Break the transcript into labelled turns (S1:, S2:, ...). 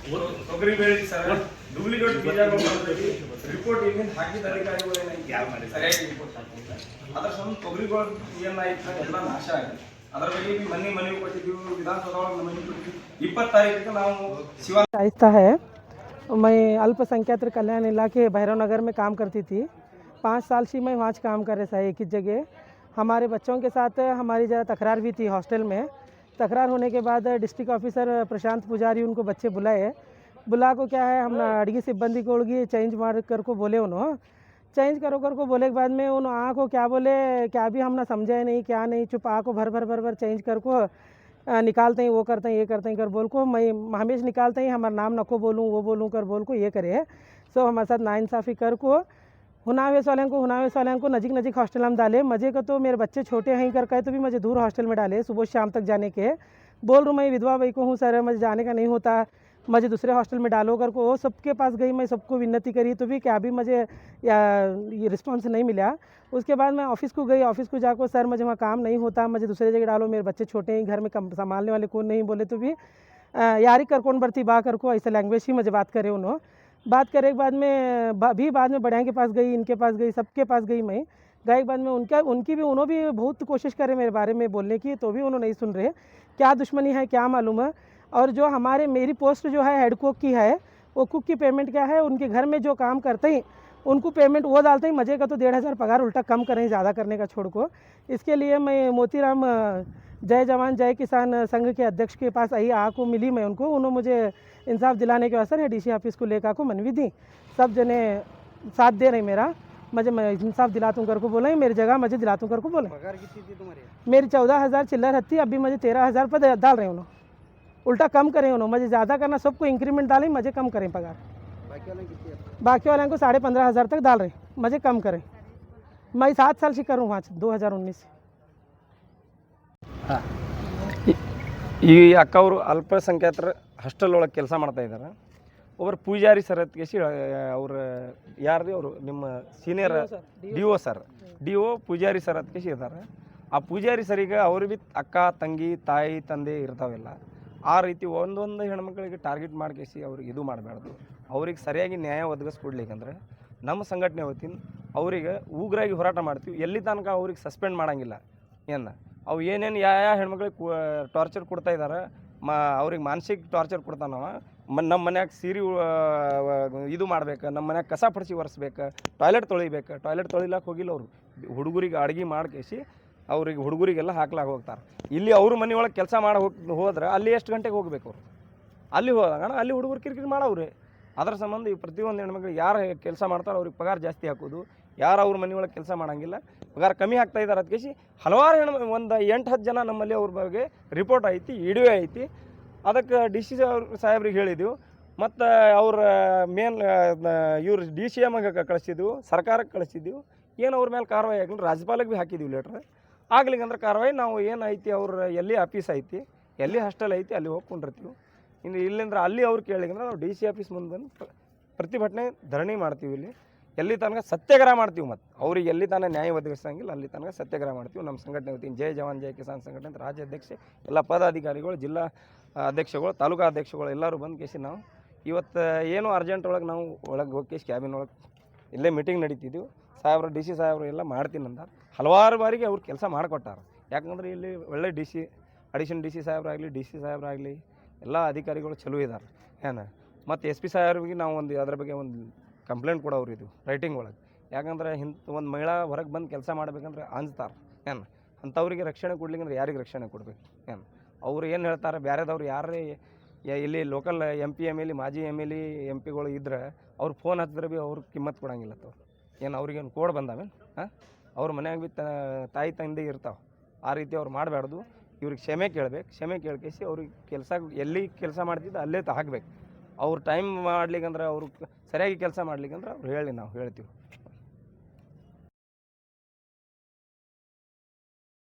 S1: ತೊಗರಿ ಬೆಳೆ sir duplicate ಬೀಜಗಳು ರಿಪೋರ್ಟ್ ಏನೇನು ಹಾಕಿದ ಅಧಿಕಾರಿಗಳು ಏನಾಯ್ತು ಸರಿಯಾಗಿ ರಿಪೋರ್ಟ್ ಹಾಕಿಲ್ಲ ಅದರ ಸಂಬಂಧ ತೊಗರಿಗಳು ಏನಾಯ್ತು ಎಲ್ಲ ನಾಶ ಆಗಿದೆ ಅದರ ಬಗ್ಗೆ ಮನೆ ಕೊಟ್ಟಿದ್ದೀವಿ ವಿಧಾನಸೌಧ ಮನೆ ಕೊಟ್ಟಿದ್ದೀವಿ 20 ತಾರೀಕಿಗೆ ನಾವು ಶಿವ
S2: आहिस्ता है। मैं अल्पसंख्यक कल्याण इलाके भैरव नगर में काम करती थी। 5 साल से मैं वहाँ काम कर रहा था एक ही जगह। हमारे बच्चों के साथ हमारी ज़्यादा तकरार भी थी हॉस्टल में। तकरार होने के बाद डिस्ट्रिक्ट ऑफिसर प्रशांत पुजारी उनको बच्चे बुलाए। बुला को क्या है हम अड़गी सिब्बंदी को उड़गी चेंज मार कर को बोले उन्होंने चेंज करो कर को बोले के बाद में उन आ को क्या बोले क्या भी हम ना समझे नहीं क्या नहीं चुप आ को भर चेंज कर को निकालते हैं वो करते हैं ये करते हैं कर बोल को मैं हमेशा निकालते हैं हमारा नाम नको बोलूँ वो बोलूँ कर बोल को ये करे। सो हमारे साथ नाइंसाफ़ी कर को हुनावेस वाले को नज़दीक हॉस्टल में डाले। मज़े का तो मेरे बच्चे छोटे हैं कर कहे तो भी मुझे दूर हॉस्टल में डाले सुबह शाम तक जाने के। बोल रूँ मैं विधवा भाई को हूँ सर मुझे जाने का नहीं होता मुझे दूसरे हॉस्टल में डालो कर को सबके पास गई मैं सबको विनती करी तो भी क्या भी मुझे ये रिस्पॉन्स नहीं मिला। उसके बाद मैं ऑफिस को गई ऑफिस को जाकर सर मुझे वहाँ काम नहीं होता मुझे दूसरे जगह डालो मेरे बच्चे छोटे हैं घर में कम संभालने वाले कौन नहीं बोले तो भी यारी कर कौन बढ़ती बा कर को ऐसा लैंग्वेज ही मुझे बात करे उन्होंने। बात करे के बाद में बाद में बढ़िया के पास गई इनके पास गई सबके पास गई मैं गए के बाद में उन्होंने भी बहुत कोशिश करे मेरे बारे में बोलने की तो भी उन्होंने नहीं सुन रहे। क्या दुश्मनी है क्या मालूम है। और जो मेरी पोस्ट जो है हेड कुक की है वो कुक की पेमेंट क्या है उनके घर में जो काम करते हैं उनको पेमेंट वो डालते हैं मज़े का तो 1500 पगार उल्टा कम करें ज़्यादा करने का छोड़ को। इसके लिए मैं मोतीराम जय जवान जय किसान संघ के अध्यक्ष के पास आई आ को मिली मैं उनको उन्होंने मुझे इंसाफ दिलाने के वास्ते डीसी ऑफिस को लेकर को मनवी दी। सब जने साथ दे रहे मेरा मुझे मैं इंसाफ दिलातूँ कर को बोले मेरी जगह मुझे दिलातूँ कर को बोले।
S3: पगार कितनी थी तुम्हारी?
S2: मेरी 14,000 चिल्लर हत्ती अभी मुझे 13,000 पर डाल रहे उन्होंने उल्टा कम करें उन्होंने मुझे ज़्यादा करना सबको इंक्रीमेंट डालें मुझे कम करें पगार। बाकी वाले को 15,500 तक डाल रहे मुझे कम करें। मैं 7 साल से करूँ वहाँ 2019 से।
S1: ಈ ಅಕ್ಕ ಅವರು ಅಲ್ಪಸಂಖ್ಯಾತರ ಹಾಸ್ಟೆಲ್ ಒಳಗೆ ಕೆಲಸ ಮಾಡ್ತಾ ಇದ್ದಾರೆ ಒಬ್ಬರು ಪೂಜಾರಿ ಸರ್ ಕೇಸಿ ಅವ್ರ ಯಾರು ಅವರು ನಿಮ್ಮ senior D O Pujari sir ಕೇಸಿ ಇದ್ದಾರೆ। ಆ ಪೂಜಾರಿ ಸರಿಗೆ ಅವ್ರು ಭೀ ಅಕ್ಕ ತಂಗಿ ತಾಯಿ ತಂದೆ ಇರ್ತಾವೆಲ್ಲ ಆ ರೀತಿ ಒಂದೊಂದು ಹೆಣ್ಮಕ್ಳಿಗೆ ಟಾರ್ಗೆಟ್ ಮಾಡ್ಕೇಸಿ ಅವ್ರಿಗೆ ಇದು ಮಾಡಬಾರ್ದು ಅವ್ರಿಗೆ ಸರಿಯಾಗಿ ನ್ಯಾಯ ಒದಗಿಸ್ಕೊಡ್ಲಿಕ್ಕಂದ್ರೆ ನಮ್ಮ ಸಂಘಟನೆ ವತಿಯಿಂದ ಅವರಿಗೆ ಉಗ್ರಾಗಿ ಹೋರಾಟ ಮಾಡ್ತೀವಿ ಎಲ್ಲಿ ತನಕ ಅವ್ರಿಗೆ ಸಸ್ಪೆಂಡ್ ಮಾಡೋಂಗಿಲ್ಲ ಏನು ಅವು ಏನೇನು ಯಾವ ಹೆಣ್ಮಕ್ಳಿಗೆ ಟಾರ್ಚರ್ ಕೊಡ್ತಾ ಇದ್ದಾರೆ ಅವ್ರಿಗೆ ಮಾನಸಿಕ ಟಾರ್ಚರ್ ಕೊಡ್ತಾನವ ನಮ್ಮ ಮನ್ಯಾಗ ಸೀರೆ ಇದು ಮಾಡ್ಬೇಕು ನಮ್ಮ ಮನ್ಯಾಗ ಕಸ ಪಡಿಸಿ ಒರೆಸ್ಬೇಕು ಟಾಯ್ಲೆಟ್ ತೊಳಿಲಕ್ಕೆ ಹೋಗಿಲ್ಲ ಅವರು ಹುಡುಗರಿಗೆ ಅಡುಗೆ ಮಾಡ್ಕೇಸಿ ಅವ್ರಿಗೆ ಹುಡುಗರಿಗೆಲ್ಲ ಹಾಕ್ಲಾಗ ಹೋಗ್ತಾರೆ। ಇಲ್ಲಿ ಅವ್ರ ಮನೆಯೊಳಗೆ ಕೆಲಸ ಮಾಡಿ ಹೋದ್ರೆ ಅಲ್ಲಿ ಎಷ್ಟು ಗಂಟೆಗೆ ಹೋಗ್ಬೇಕು ಅವರು ಅಲ್ಲಿ ಹೋದಾಗ ಅಲ್ಲಿ ಹುಡುಗರು ಕಿರಿಕಿರಿ ಮಾಡವ್ರಿ ಅದರ ಸಂಬಂಧ ಈ ಪ್ರತಿಯೊಂದು ಹೆಣ್ಮಕ್ಳಿಗೆ ಯಾರು ಕೆಲಸ ಮಾಡ್ತಾರೋ ಅವ್ರಿಗೆ ಪಗಾರ ಜಾಸ್ತಿ ಹಾಕೋದು ಯಾರು ಅವ್ರ ಮನೆಯೊಳಗೆ ಕೆಲಸ ಮಾಡೋಂಗಿಲ್ಲ ಪಗಾರ ಕಮ್ಮಿ ಆಗ್ತಾ ಇದ್ದಾರೆ ಅದಕ್ಕೆ ಹಲವಾರು ಒಂದು 8-10 ಜನ ನಮ್ಮಲ್ಲಿ ಅವ್ರ ಬಗ್ಗೆ ರಿಪೋರ್ಟ್ ಐತಿ ವಿಡಿಯೋ ಐತಿ ಅದಕ್ಕೆ ಡಿ ಸಿ ಸಾಹೇಬ್ರಿಗೆ ಹೇಳಿದೆವು ಮತ್ತು ಅವ್ರ ಮೇನ್ ಇವ್ರು ಡಿ ಸಿ ಎಮ್ಗೆ ಕಳಿಸಿದ್ವು ಸರ್ಕಾರಕ್ಕೆ ಕಳಿಸಿದ್ದೀವಿ ಏನು ಅವ್ರ ಮೇಲೆ ಕಾರ್ವಾಯಿ ಆಗಲಿ ರಾಜ್ಯಪಾಲಕ್ಕೆ ಭೀ ಹಾಕಿದ್ದೀವಿ ಲೆಟ್ರ್ ಆಗ್ಲಿಕ್ಕಂದ್ರೆ ಕಾರ್ವಾಯಿ ನಾವು ಏನು ಐತಿ ಅವ್ರ ಎಲ್ಲಿ ಆಫೀಸ್ ಐತಿ ಎಲ್ಲಿ ಹಾಸ್ಟೆಲ್ ಐತಿ ಅಲ್ಲಿ ಹೋಗ್ಕೊಂಡಿರ್ತೀವಿ ಇನ್ನು ಇಲ್ಲಿಂದ್ರೆ ಅಲ್ಲಿ ಅವ್ರು ಕೇಳಿದ್ರೆ ನಾವು ಡಿ ಸಿ ಆಫೀಸ್ ಮುಂದೆ ಬಂದು ಪ್ರತಿಭಟನೆ ಧರಣಿ ಮಾಡ್ತೀವಿ ಇಲ್ಲಿ ಎಲ್ಲಿ ತನಕ ಸತ್ಯಾಗ್ರಹ ಮಾಡ್ತೀವಿ ಮತ್ತು ಅವ್ರಿಗೆ ಎಲ್ಲಿ ತನಕ ನ್ಯಾಯ ಒದಗಿಸಂಗಿಲ್ಲ ಅಲ್ಲಿ ತನಕ ಸತ್ಯಾಗ್ರಹ ಮಾಡ್ತೀವಿ। ನಮ್ಮ ಸಂಘಟನೆ ವತಿಯಿಂದ ಜೈ ಜವಾನ್ ಜೈ ಕಿಸಾನ್ ಸಂಘಟನೆ ಅಂತ ರಾಜ್ಯಾಧ್ಯಕ್ಷೆ ಎಲ್ಲ ಪದಾಧಿಕಾರಿಗಳು ಜಿಲ್ಲಾ ಅಧ್ಯಕ್ಷಗಳು ತಾಲೂಕಾ ಅಧ್ಯಕ್ಷಗಳು ಎಲ್ಲರೂ ಬಂದು ಕೇಸಿ ನಾವು ಇವತ್ತು ಏನು ಅರ್ಜೆಂಟ್ ಒಳಗೆ ನಾವು ಒಳಗೆ ಹೋಗಿ ಕ್ಯಾಬಿನ್ ಒಳಗೆ ಇಲ್ಲೇ ಮೀಟಿಂಗ್ ನಡೀತಿದ್ದೀವಿ ಸಾಹೇಬ್ರು ಡಿ ಸಿ ಸಾಹೇಬ್ರು ಎಲ್ಲ ಮಾಡ್ತೀನಿ ಅಂತಾರೆ ಹಲವಾರು ಬಾರಿಗೆ ಅವ್ರು ಕೆಲಸ ಮಾಡಿಕೊಟ್ಟಾರೆ ಯಾಕಂದ್ರೆ ಇಲ್ಲಿ ಒಳ್ಳೆ D C addition D C ಸಾಹೇಬ್ರಾಗಲಿ ಡಿ ಸಿ ಸಾಹೇಬ್ರಾಗಲಿ ಎಲ್ಲ ಅಧಿಕಾರಿಗಳು ಚಲೋ ಇದ್ದಾರೆ ಏನು ಮತ್ತು ಎಸ್ ಪಿ ಸಾಹೇಬ್ರಿಗೆ ನಾವು ಒಂದು ಅದ್ರ ಬಗ್ಗೆ ಒಂದು ಕಂಪ್ಲೇಂಟ್ ಕೊಡೋರು ಇದು ರೈಟಿಂಗ್ ಒಳಗೆ ಯಾಕಂದ್ರೆ ಒಂದು ಮಹಿಳಾ ಹೊರಗೆ ಬಂದು ಕೆಲಸ ಮಾಡ್ಬೇಕಂದ್ರೆ ಅಂಜ್ತಾರೆ ಏನು ಅಂಥವ್ರಿಗೆ ರಕ್ಷಣೆ ಕೊಡ್ಲಿಕ್ಕಂದ್ರೆ ಯಾರಿಗೆ ರಕ್ಷಣೆ ಕೊಡ್ಬೇಕು ಏನು ಅವ್ರು ಏನು ಹೇಳ್ತಾರೆ ಬೇರೆದವ್ರು ಯಾರೇ ಇಲ್ಲಿ ಲೋಕಲ್ MP MLA ಮಾಜಿ MLA MP ಗಳು ಇದ್ರೆ ಅವ್ರು ಫೋನ್ ಹಚ್ಚಿದ್ರೆ ಭೀ ಅವ್ರು ಕಿಮ್ಮತ್ತು ಕೊಡೋಂಗಿಲ್ಲ ಅವ್ರು ಏನು ಅವ್ರಿಗೇನು ಕೋಡ್ ಬಂದಾವೇನು ಹಾಂ ಅವ್ರ ಮನ್ಯಾಗ ಭೀ ತಾಯಿ ತಂದೆ ಇರ್ತಾವೆ ಆ ರೀತಿ ಅವ್ರು ಮಾಡಬಾರ್ದು ಇವ್ರಿಗೆ ಕ್ಷಮೆ ಕೇಳಬೇಕು ಕ್ಷಮೆ ಕೇಳ್ಕೇಸಿ ಅವ್ರಿಗೆ ಕೆಲಸ ಎಲ್ಲಿ ಕೆಲಸ ಮಾಡ್ತಿದ್ದು ಅಲ್ಲೇ ಹಾಕ್ಬೇಕು ಅವ್ರು ಟೈಮ್ ಮಾಡ್ಲಿಕ್ಕಂದ್ರೆ ಅವ್ರು ಸರಿಯಾಗಿ ಕೆಲಸ ಮಾಡ್ಲಿಕ್ಕಂದ್ರೆ ಅವ್ರು ಹೇಳಿ ನಾವು ಹೇಳ್ತೀವಿ